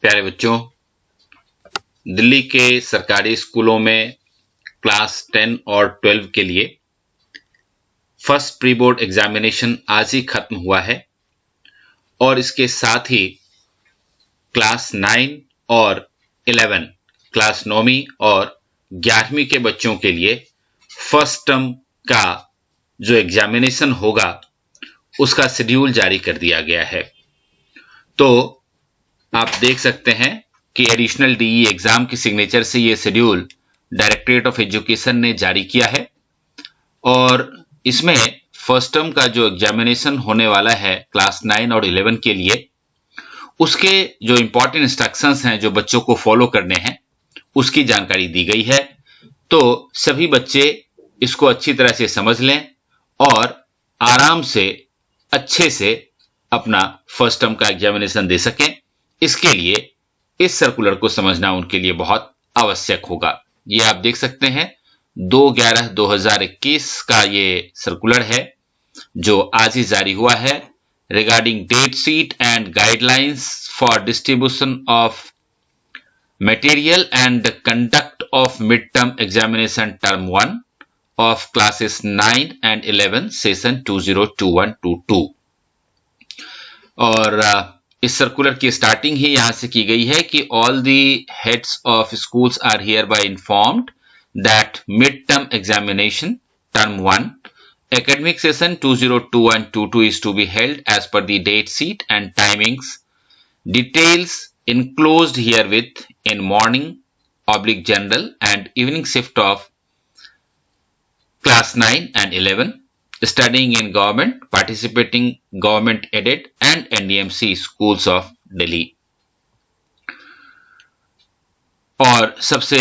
प्यारे बच्चों, दिल्ली के सरकारी स्कूलों में क्लास 10 और 12 के लिए फर्स्ट प्री बोर्ड एग्जामिनेशन आज ही खत्म हुआ है और इसके साथ ही क्लास 9 और 11 क्लास 9वीं और 11वीं के बच्चों के लिए फर्स्ट टर्म का जो एग्जामिनेशन होगा उसका शेड्यूल जारी कर दिया गया है। तो आप देख सकते हैं कि एडिशनल डीई एग्जाम की सिग्नेचर से ये शेड्यूल डायरेक्टरेट ऑफ एजुकेशन ने जारी किया है और इसमें फर्स्ट टर्म का जो एग्जामिनेशन होने वाला है क्लास 9 और 11 के लिए उसके जो इंपॉर्टेंट इंस्ट्रक्शंस हैं जो बच्चों को फॉलो करने हैं उसकी जानकारी दी गई है। तो सभी बच्चे इसको अच्छी तरह से समझ लें और आराम से अच्छे से अपना फर्स्ट टर्म का एग्जामिनेशन दे सकें। इसके लिए इस सर्कुलर को समझना उनके लिए बहुत आवश्यक होगा। ये आप देख सकते हैं 2/11/2021 का ये सर्कुलर है जो आज ही जारी हुआ है regarding date sheet and guidelines for distribution of material and conduct of mid term examination term 1 ऑफ क्लासेस 9 एंड 11 सेशन 2021-22 और इस सर्कुलर की स्टार्टिंग ही यहां से की गई है कि all the heads of schools are hereby informed that mid term examination term 1 academic session 2021-22 is to be held as per the date sheet and timings. Details enclosed herewith in morning/general and evening shift of class 9 and 11 studying in government, participating government aided and NDMC schools of Delhi. और सबसे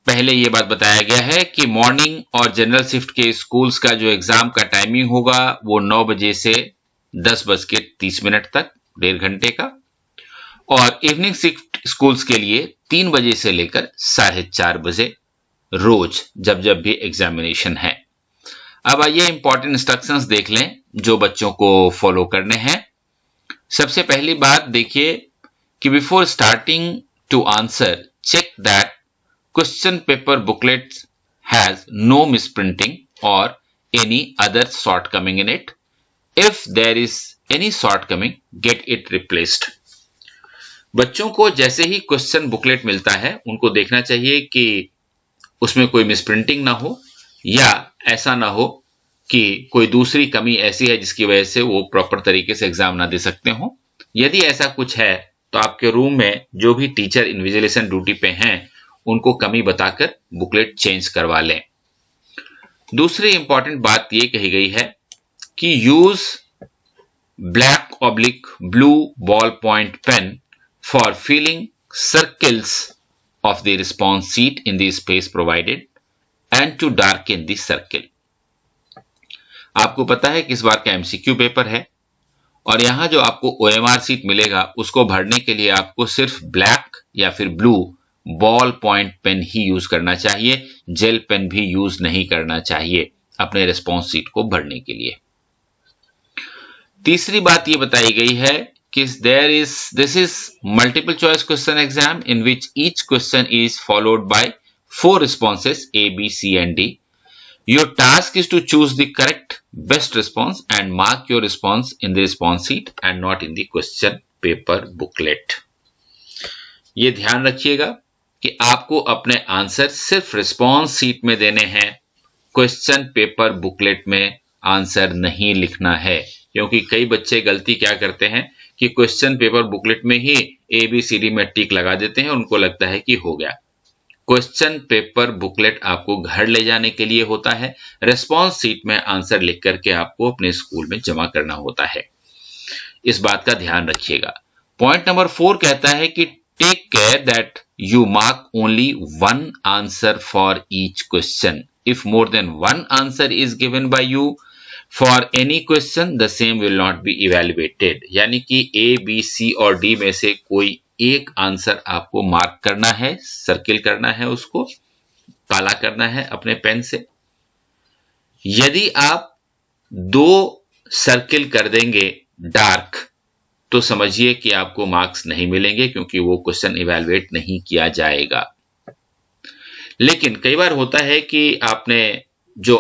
पहले ये बात बताया गया है कि morning और जनरल शिफ्ट के स्कूल्स का जो एग्जाम का टाइमिंग होगा वो 9 बजे से 10:30 तक, 1.5 घंटे का, और इवनिंग शिफ्ट स्कूल्स के लिए 3 बजे से लेकर 4:30 बजे रोज जब जब भी एग्जामिनेशन है। अब आइए इंपॉर्टेंट इंस्ट्रक्शंस देख लें जो बच्चों को फॉलो करने हैं। सबसे पहली बात देखिए कि before starting to answer check that question paper booklet has no misprinting और any other shortcoming in it. If there is any shortcoming get it replaced. बच्चों को जैसे ही क्वेश्चन बुकलेट मिलता है उनको देखना चाहिए कि उसमें कोई मिसप्रिंटिंग ना हो या ऐसा ना हो कि कोई दूसरी कमी ऐसी है जिसकी वजह से वो प्रॉपर तरीके से एग्जाम ना दे सकते हो। यदि ऐसा कुछ है तो आपके रूम में जो भी टीचर इन्विजिलेशन ड्यूटी पे हैं उनको कमी बताकर बुकलेट चेंज करवा लें। दूसरी इंपॉर्टेंट बात ये कही गई है कि use black/blue ballpoint pen for filling circles of the response sheet in the space provided and to darken the circle. आपको पता है कि इस बार का एमसीक्यू पेपर है और यहां जो आपको ओएमआर सीट मिलेगा उसको भरने के लिए आपको सिर्फ ब्लैक या फिर ब्लू बॉल पॉइंट पेन ही यूज करना चाहिए, जेल पेन भी यूज नहीं करना चाहिए अपने रिस्पॉन्स सीट को भरने के लिए। तीसरी बात यह बताई गई है कि this is multiple choice question exam in which each question is followed by 4 responses A, B, C and D. Your task is to choose the correct best response and mark your response in the response sheet and not in the question paper booklet. ये ध्यान रखिएगा कि आपको अपने answer सिर्फ response sheet में देने हैं, क्वेश्चन पेपर बुकलेट में आंसर नहीं लिखना है। क्योंकि कई बच्चे गलती क्या करते हैं कि क्वेश्चन पेपर बुकलेट में ही ABCD में टिक लगा देते हैं, उनको लगता है कि हो गया। क्वेश्चन पेपर बुकलेट आपको घर ले जाने के लिए होता है, रिस्पॉन्स सीट में आंसर लिख करके आपको अपने स्कूल में जमा करना होता है। इस बात का ध्यान रखिएगा। पॉइंट नंबर 4 कहता है कि take care that you mark only one answer for each question. If more than one answer is given by you for any question, the same will not be evaluated. यानी कि A, B, C और D में से कोई एक answer आपको mark करना है, सर्किल करना है, उसको काला करना है अपने पेन से। यदि आप 2 सर्किल कर देंगे डार्क तो समझिए कि आपको मार्क्स नहीं मिलेंगे, क्योंकि वो क्वेश्चन इवैल्यूएट नहीं किया जाएगा। लेकिन कई बार होता है कि आपने जो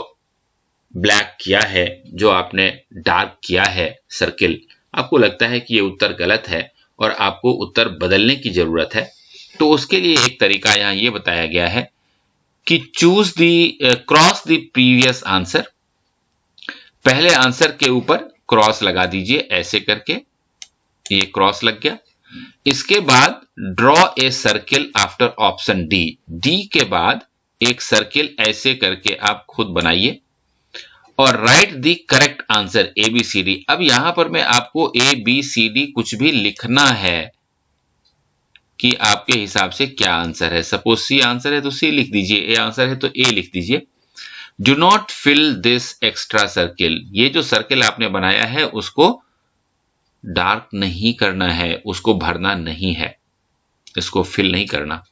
ब्लैक किया है, जो आपने डार्क किया है सर्किल, आपको लगता है कि ये उत्तर गलत है और आपको उत्तर बदलने की जरूरत है, तो उसके लिए एक तरीका यहां ये बताया गया है कि choose cross the previous answer. पहले आंसर के ऊपर क्रॉस लगा दीजिए, ऐसे करके ये क्रॉस लग गया। इसके बाद draw a circle after option D. D के बाद एक सर्किल ऐसे करके आप खुद बनाइए और write the correct answer A B C D. अब यहां पर मैं आपको ए बी सी डी कुछ भी लिखना है कि आपके हिसाब से क्या आंसर है। सपोज सी आंसर है तो सी लिख दीजिए, ए आंसर है तो ए लिख दीजिए। Do not fill this extra circle. ये जो सर्किल आपने बनाया है उसको डार्क नहीं करना है, उसको भरना नहीं है, इसको फिल नहीं करना।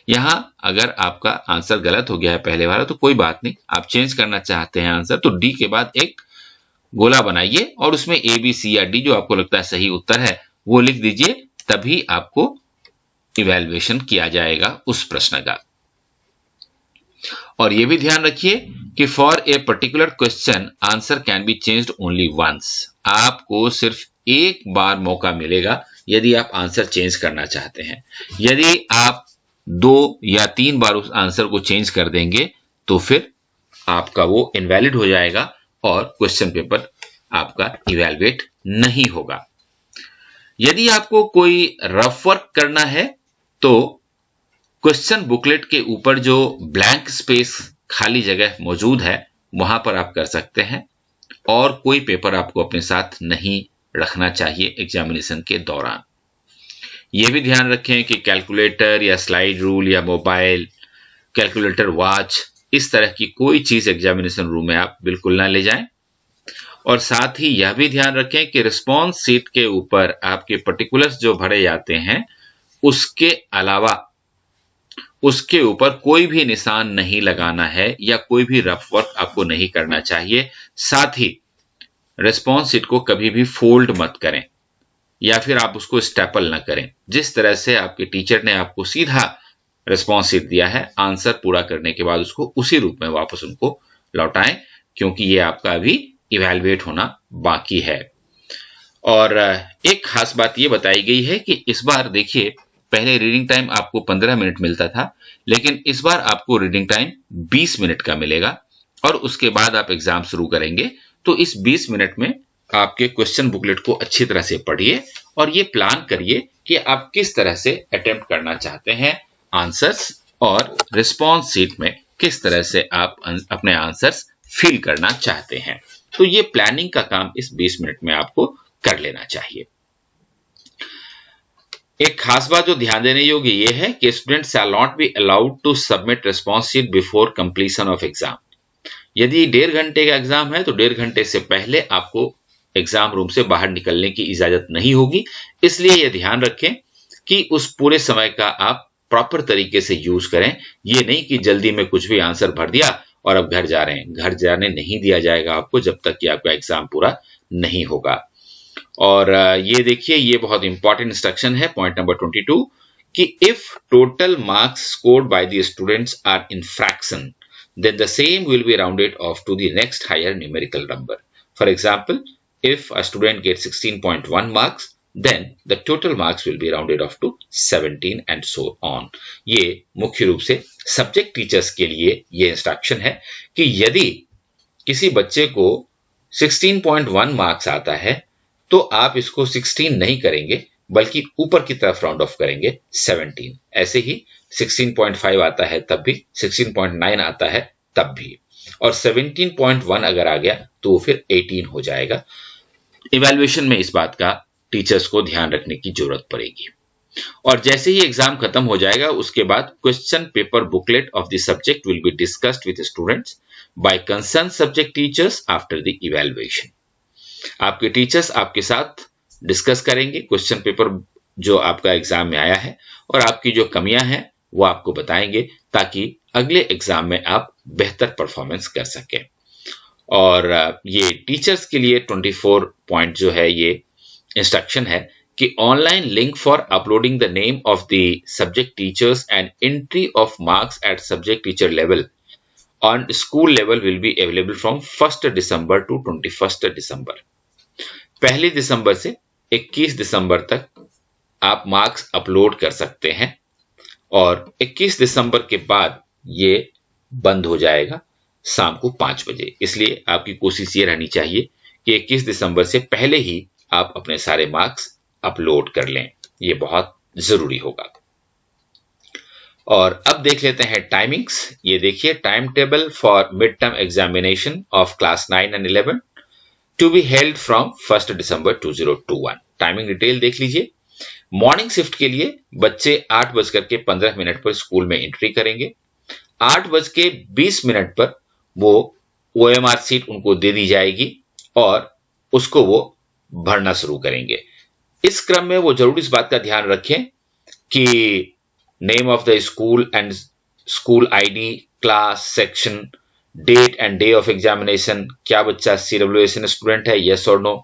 यहां अगर आपका आंसर गलत हो गया है पहले वाला तो कोई बात नहीं, आप चेंज करना चाहते हैं आंसर, तो डी के बाद एक गोला बनाइए और उसमें ए बी सी या डी जो आपको लगता है सही उत्तर है वो लिख दीजिए, तभी आपको इवैल्यूएशन किया जाएगा उस प्रश्न का। और यह भी ध्यान रखिए कि for a particular question answer can be changed only once. आपको सिर्फ एक बार मौका मिलेगा यदि आप आंसर चेंज करना चाहते हैं। यदि आप 2 या 3 बार उस आंसर को चेंज कर देंगे तो फिर आपका वो इनवैलिड हो जाएगा और क्वेश्चन पेपर आपका इवैल्यूएट नहीं होगा। यदि आपको कोई रफ वर्क करना है तो क्वेश्चन बुकलेट के ऊपर जो ब्लैंक स्पेस खाली जगह मौजूद है वहां पर आप कर सकते हैं, और कोई पेपर आपको अपने साथ नहीं रखना चाहिए एग्जामिनेशन के दौरान। यह भी ध्यान रखें कि कैलकुलेटर या स्लाइड रूल या मोबाइल, कैलकुलेटर, वॉच, इस तरह की कोई चीज एग्जामिनेशन रूम में आप बिल्कुल ना ले जाएं। और साथ ही यह भी ध्यान रखें कि रिस्पॉन्स शीट के ऊपर आपके पर्टिकुलर्स जो भरे जाते हैं उसके अलावा उसके ऊपर कोई भी निशान नहीं लगाना है या कोई भी रफ वर्क आपको नहीं करना चाहिए। साथ ही रिस्पॉन्स शीट को कभी भी फोल्ड मत करें या फिर आप उसको स्टेपल न करें। जिस तरह से आपके टीचर ने आपको सीधा रिस्पॉन्स शीट दिया है, आंसर पूरा करने के बाद उसको उसी रूप में वापस उनको लौटाएं, क्योंकि ये आपका अभी इवैल्यूएट होना बाकी है। और एक खास बात ये बताई गई है कि इस बार देखिए, पहले रीडिंग टाइम आपको 15 मिनट मिलता था, लेकिन इस बार आपको रीडिंग टाइम 20 मिनट का मिलेगा और उसके बाद आप एग्जाम शुरू करेंगे। तो इस 20 मिनट में आपके क्वेश्चन बुकलेट को अच्छी तरह से पढ़िए और ये प्लान करिए कि आप किस तरह से अटेम्प्ट करना चाहते हैं आंसर्स, और रिस्पॉन्स शीट में किस तरह से आप अपने आंसर्स फिल करना चाहते हैं। तो ये प्लानिंग का काम इस 20 मिनट में आपको कर लेना चाहिए। एक खास बात जो ध्यान देने योग्य यह है कि student shall not be allowed to submit response sheet before completion of exam. यदि 1.5 घंटे का एग्जाम है तो 1.5 घंटे से पहले आपको एग्जाम रूम से बाहर निकलने की इजाजत नहीं होगी। इसलिए यह ध्यान रखें कि उस पूरे समय का आप प्रॉपर तरीके से यूज करें। ये नहीं कि जल्दी में कुछ भी आंसर भर दिया और अब घर जा रहे हैं। घर जाने नहीं दिया जाएगा आपको जब तक कि आपका एग्जाम पूरा नहीं होगा। और ये देखिए, ये बहुत इंपॉर्टेंट इंस्ट्रक्शन है, पॉइंट नंबर 22, कि if total marks scored by the students are in fraction then the same will be rounded off to the next higher numerical number. For example, if a student gets 16.1 marks, then the total marks will be rounded off to 17 and so on. ये मुख्य रूप से subject teachers के लिए ये instruction है कि यदि किसी बच्चे को 16.1 मार्क्स आता है तो आप इसको 16 नहीं करेंगे बल्कि ऊपर की तरफ राउंड ऑफ करेंगे 17। ऐसे ही 16.5 आता है तब भी, 16.9 आता है तब भी, और 17.1 अगर आ गया तो फिर 18 हो जाएगा। इवैल्यूएशन में इस बात का टीचर्स को ध्यान रखने की जरूरत पड़ेगी। और जैसे ही एग्जाम खत्म हो जाएगा उसके बाद question paper booklet of the subject will be discussed with students by concern subject teachers after the evaluation. आपके टीचर्स आपके साथ डिस्कस करेंगे क्वेश्चन पेपर जो आपका एग्जाम में आया है और आपकी जो कमियां हैं वो आपको बताएंगे ताकि अगले एग्जाम में आप बेहतर परफॉर्मेंस कर सकें। और ये टीचर्स के लिए 24 पॉइंट जो है ये इंस्ट्रक्शन है, कि online link for uploading the name of the subject teachers and entry of marks at subject teacher level on school level will be available from 1 December to 21 December. 1 दिसंबर से 21 दिसंबर तक आप मार्क्स अपलोड कर सकते हैं और 21 दिसंबर के बाद ये बंद हो जाएगा शाम को 5 बजे। इसलिए आपकी कोशिश ये रहनी चाहिए कि 21 दिसंबर से पहले ही आप अपने सारे मार्क्स अपलोड कर लें, ये बहुत जरूरी होगा। और अब देख लेते हैं टाइमिंग्स। ये देखिए, time table for mid term examination of class 9 and 11 to be held from 1 December 2021। Timing detail देख लीजिए। मॉर्निंग शिफ्ट के लिए बच्चे 8:15 पर स्कूल में एंट्री करेंगे। 8:20 पर वो OMR सीट उनको दे दी जाएगी और उसको वो भरना शुरू करेंगे। इस क्रम में वो जरूर इस बात का ध्यान रखें कि name of the school and school ID, class, section, date and day of examination, क्या बच्चा CWSN स्टूडेंट है, यस और no.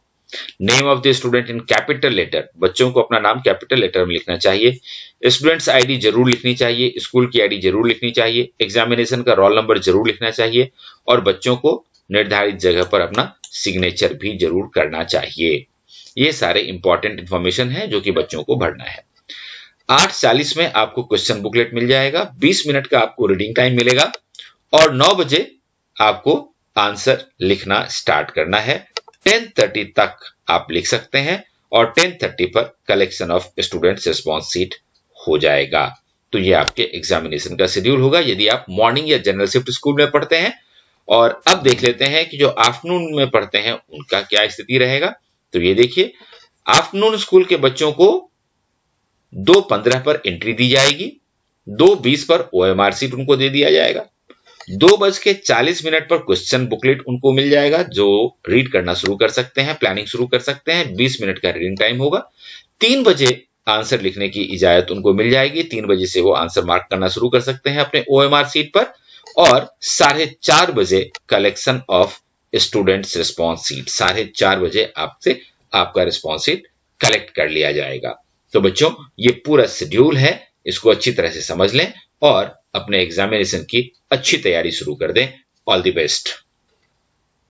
Name of the student in capital letter, बच्चों को अपना नाम कैपिटल लेटर में लिखना चाहिए। स्टूडेंट्स ID जरूर लिखनी चाहिए, स्कूल की ID जरूर लिखनी चाहिए, एग्जामिनेशन का रोल नंबर जरूर लिखना चाहिए और बच्चों को निर्धारित जगह पर अपना सिग्नेचर भी जरूर करना चाहिए। ये सारे इंपॉर्टेंट इंफॉर्मेशन है जो कि बच्चों को भरना है। 8:40 में आपको क्वेश्चन बुकलेट मिल जाएगा, 20 मिनट का आपको रीडिंग टाइम मिलेगा और 9 बजे आपको आंसर लिखना स्टार्ट करना है। 10:30 तक आप लिख सकते हैं और 10:30 पर collection of students response sheet हो जाएगा। तो ये आपके एग्जामिनेशन का शेड्यूल होगा यदि आप मॉर्निंग या जनरल शिफ्ट स्कूल में पढ़ते हैं। और अब देख लेते हैं कि जो आफ्टरनून में पढ़ते हैं उनका क्या स्थिति रहेगा। तो ये देखिए, आफ्टरनून स्कूल के बच्चों को 2:15 पर एंट्री दी जाएगी, 2:20 पर OMR सीट उनको दे दिया जाएगा, 2:40 पर क्वेश्चन बुकलेट उनको मिल जाएगा जो रीड करना शुरू कर सकते हैं, प्लानिंग शुरू कर सकते हैं। 20 मिनट का रीडिंग टाइम होगा। 3 बजे आंसर लिखने की इजाजत उनको मिल जाएगी। 3 बजे से वो आंसर मार्क करना शुरू कर सकते हैं अपने OMR सीट पर और 4:30 बजे collection of students response sheet, 4:30 बजे आपसे आपका रिस्पॉन्स सीट कलेक्ट कर लिया जाएगा। तो बच्चों, ये पूरा शेड्यूल है, इसको अच्छी तरह से समझ लें और अपने एग्जामिनेशन की अच्छी तैयारी शुरू कर दें। All the best.